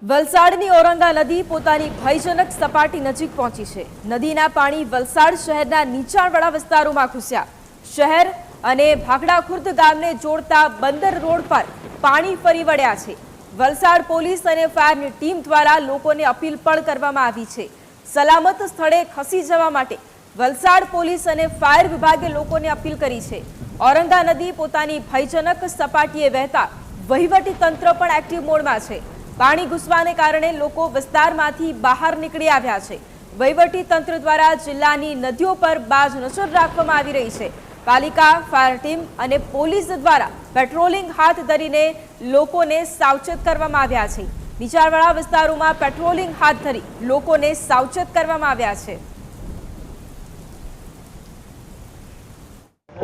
વલસાડની ઔરંગા નદી પોતાની ભયજનક સપાટી નજીક પહોંચી છે। નદીના પાણી વલસાડ શહેરના નીચાણવાળા વિસ્તારોમાં ઘૂસ્યા। શહેર અને ભાગડા ખુર્દ ગામને જોડતા બંદર રોડ પર પાણી ફરી વળ્યા છે। વલસાડ પોલીસ અને ફાયરની ટીમ દ્વારા લોકોને અપીલ પણ કરવામાં આવી છે। સલામત સ્થળે ખસી જવા માટે વલસાડ પોલીસ અને ફાયર વિભાગે લોકોને અપીલ કરી છે। ઔરંગા નદી પોતાની ભયજનક સપાટીએ વહેતા વહીવટી તંત્ર પણ એક્ટિવ મોડમાં છે। પાણી ઘૂસવાને કારણે લોકો વિસ્તારમાંથી બહાર નીકળી આવ્યા છે। વહીવટી તંત્ર દ્વારા જિલ્લાની નદીઓ પર બાજ નજર રાખવામાં આવી રહી છે। પાલિકા, ફાયર ટીમ અને પોલીસ દ્વારા પેટ્રોલિંગ હાથ ધરીને લોકોને સાવચેત કરવામાં આવ્યા છે। નીચાણવાળા વિસ્તારોમાં પેટ્રોલિંગ હાથ ધરી લોકોને સાવચેત કરવામાં આવ્યા છે।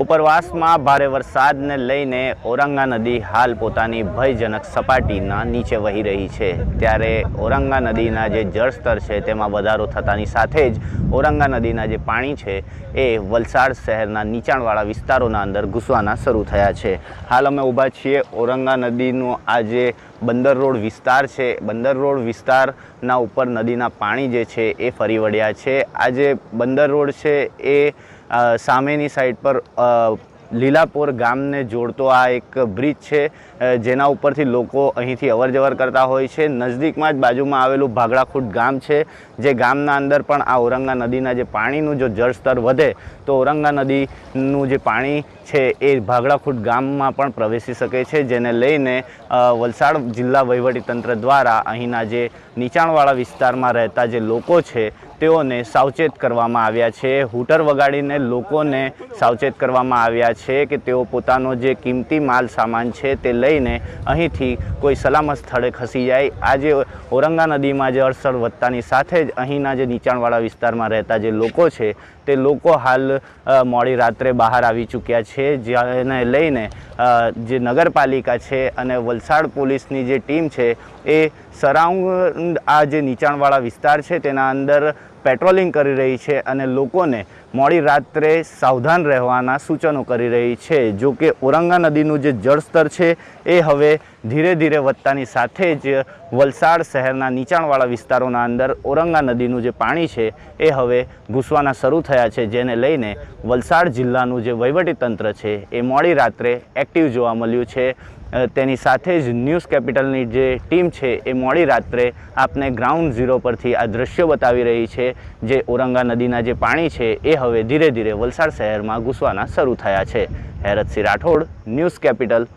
ઉપરવાસમાં ભારે વરસાદને લઈને ઔરંગા નદી હાલ પોતાની ભયજનક સપાટીના નીચે વહી રહી છે। ત્યારે ઔરંગા નદીના જે જળસ્તર છે તેમાં વધારો થતાની સાથે જ ઔરંગા નદીના જે પાણી છે એ વલસાડ શહેરના નીચાણવાળા વિસ્તારોના અંદર ઘૂસવાના શરૂ થયા છે। હાલ અમે ઊભા છીએ ઔરંગા નદીનો આ જે બંદર રોડ વિસ્તાર છે। બંદર રોડ વિસ્તારના ઉપર નદીના પાણી જે છે એ ફરી વળ્યા છે। આ જે બંદર રોડ છે એ સામેની સાઈડ પર લીલાપોર ગામને જોડતો આ એક બ્રિજ છે, જેના ઉપરથી લોકો અહીંથી અવરજવર કરતા હોય છે। નજદીકમાં જ બાજુમાં આવેલું ભાગડા ખુર્દ ગામ છે, જે ગામના અંદર પણ આ ઔરંગા નદીના જે પાણીનું જો જળસ્તર વધે તો ઔરંગા નદીનું જે પાણી છે એ ભાગડા ખુર્દ ગામમાં પણ પ્રવેશી શકે છે, જેને લઈને વલસાડ જિલ્લા વહીવટીતંત્ર દ્વારા અહીંના જે નીચાણવાળા વિસ્તારમાં રહેતા જે લોકો છે તેઓને સાવચેત કરવામાં આવ્યા છે। હૂટર વગાડીને લોકોને સાવચેત કરવામાં આવ્યા છે કે તેઓ પોતાનો જે કિંમતી માલ સામાન છે તે લઈને અહીંથી કોઈ સલામત સ્થળે ખસી જાય। આજે ઔરંગા નદીમાં જળસ્તર વધતાની સાથે જ અહીંના જે નીચાણવાળા વિસ્તારમાં રહેતા જે લોકો છે તે લોકો હાલ મોડી રાત્રે બહાર આવી ચૂક્યા છે, જેને લઈને જે નગરપાલિકા છે અને વલસાડ પોલીસની જે ટીમ છે એ સરાઉન્ડ આ જે નીચાણવાળા વિસ્તાર છે તેના અંદર પેટ્રોલિંગ કરી રહી છે અને લોકોને મોડી રાત્રે સાવધાન રહેવાના સૂચનો કરી રહી છે। જો કે ઔરંગા નદીનું જે જળસ્તર છે એ હવે ધીરે ધીરે વધતાની સાથે જ વલસાડ શહેરના નીચાણવાળા વિસ્તારોના અંદર ઔરંગા નદીનું જે પાણી છે એ હવે ઘૂસવાના શરૂ થયા છે, જેને લઈને વલસાડ જિલ્લાનું જે વહીવટીતંત્ર છે એ મોડી રાત્રે એક્ટિવ જોવા મળ્યું છે। તેની સાથે જ ન્યૂઝ કેપિટલની જે ટીમ છે એ મોડી રાત્રે આપને ગ્રાઉન્ડ ઝીરો પરથી આ દ્રશ્યો બતાવી રહી છે, જે ઔરંગા નદીના જે પાણી છે એ હવે ધીરે ધીરે વલસાડ શહેરમાં ઘૂસવાના શરૂ થયા છે। Heratsinh Rathod, news capital,